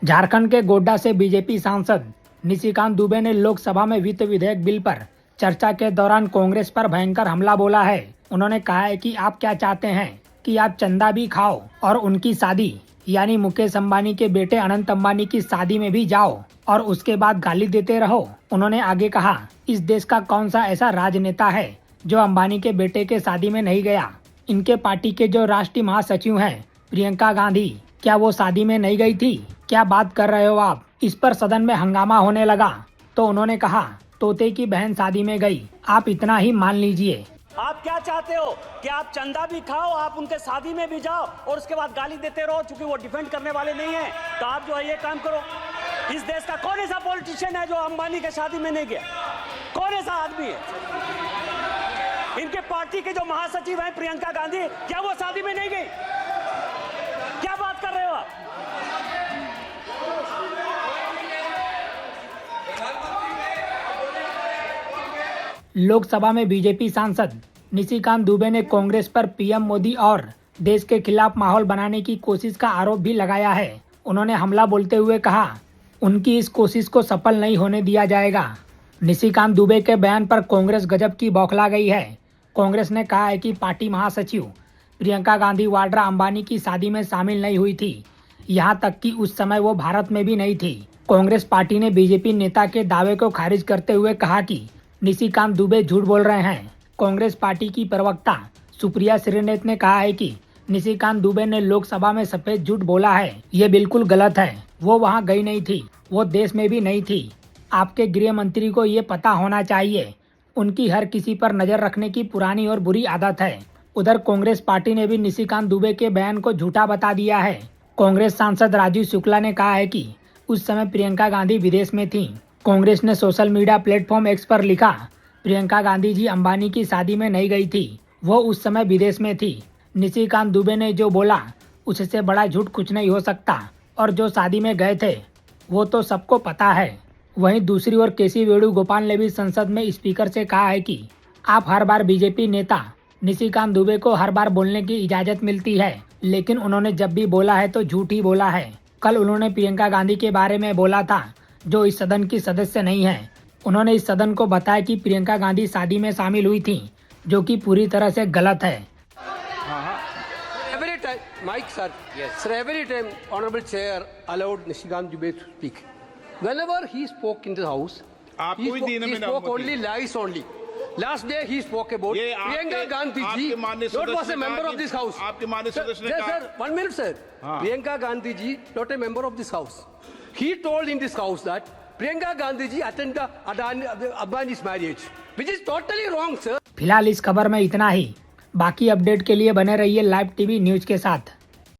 झारखंड के गोड्डा से बीजेपी सांसद निशिकांत दुबे ने लोकसभा में वित्त विधेयक बिल पर चर्चा के दौरान कांग्रेस पर भयंकर हमला बोला है। उन्होंने कहा है कि आप क्या चाहते हैं कि आप चंदा भी खाओ और उनकी शादी यानी मुकेश अंबानी के बेटे अनंत अंबानी की शादी में भी जाओ और उसके बाद गाली देते रहो। उन्होंने आगे कहा, इस देश का कौन सा ऐसा राजनेता है जो अंबानी के बेटे के शादी में नहीं गया। इनके पार्टी के जो राष्ट्रीय महासचिव हैं प्रियंका गांधी, क्या वो शादी में नहीं गई थी? क्या बात कर रहे हो आप? इस पर सदन में हंगामा होने लगा तो उन्होंने कहा, तोते की बहन शादी में गई, आप इतना ही मान लीजिए। आप क्या चाहते हो कि आप चंदा भी खाओ, आप उनके शादी में भी जाओ और उसके बाद गाली देते रहो, क्योंकि वो डिफेंड करने वाले नहीं है। तो आप जो है ये काम करो। इस देश का कौन ऐसा पॉलिटिशियन है जो अंबानी के शादी में नहीं गया? कौन ऐसा आदमी है? इनके पार्टी के जो महासचिव हैं प्रियंका गांधी, क्या वो शादी में नहीं गई? क्या बात कर रहे हो आप? लोकसभा में बीजेपी सांसद निशिकांत दुबे ने कांग्रेस पर पीएम मोदी और देश के खिलाफ माहौल बनाने की कोशिश का आरोप भी लगाया है। उन्होंने हमला बोलते हुए कहा, उनकी इस कोशिश को सफल नहीं होने दिया जाएगा। निशिकांत दुबे के बयान पर कांग्रेस गजब की बौखला गई है। कांग्रेस ने कहा है कि पार्टी महासचिव प्रियंका गांधी वाड्रा अंबानी की शादी में शामिल नहीं हुई थी, यहाँ तक कि उस समय वो भारत में भी नहीं थी। कांग्रेस पार्टी ने बीजेपी नेता के दावे को खारिज करते हुए कहा कि निशिकांत दुबे झूठ बोल रहे हैं। कांग्रेस पार्टी की प्रवक्ता सुप्रिया श्रीनेत ने कहा है कि निशिकांत दुबे ने लोकसभा में सफेद झूठ बोला है, ये बिल्कुल गलत है। वो वहां गई नहीं थी, वो देश में भी नहीं थी। आपके गृह मंत्री को ये पता होना चाहिए, उनकी हर किसी पर नजर रखने की पुरानी और बुरी आदत है। उधर कांग्रेस पार्टी ने भी निशिकांत दुबे के बयान को झूठा बता दिया है। कांग्रेस सांसद राजीव शुक्ला ने कहा है कि उस समय प्रियंका गांधी विदेश में थी। कांग्रेस ने सोशल मीडिया प्लेटफॉर्म एक्स पर लिखा, प्रियंका गांधी जी अंबानी की शादी में नहीं गई थी, वो उस समय विदेश में थी। निशिकांत दुबे ने जो बोला उससे बड़ा झूठ कुछ नहीं हो सकता, और जो शादी में गए थे वो तो सबको पता है। वहीं दूसरी ओर केसी वेणुगोपाल ने भी संसद में स्पीकर से कहा है कि आप हर बार बीजेपी नेता निशिकांत दुबे को हर बार बोलने की इजाजत मिलती है, लेकिन उन्होंने जब भी बोला है तो झूठ ही बोला है। कल उन्होंने प्रियंका गांधी के बारे में बोला था जो इस सदन की सदस्य नहीं है। उन्होंने इस सदन को बताया कि प्रियंका गांधी शादी में शामिल हुई थी, जो कि पूरी तरह से गलत है। Every time, Mike sir, yes. Sir, every time Honorable Chair allowed Nishikant Dubey to speak. Whenever he spoke in the house, he spoke only lies only. Last day he spoke about Priyanka Gandhi ji, not was a member of this house. आपके माननीय सदस्य ने कहा, sir, 1 minute sir. Priyanka Gandhi ji, not a member of this house. He told in this house that Priyanka Gandhi ji attended Ambani's marriage, which is totally wrong, sir. फिलहाल इस खबर में इतना ही। बाकी अपडेट के लिए बने रहिए लाइव टीवी न्यूज के साथ।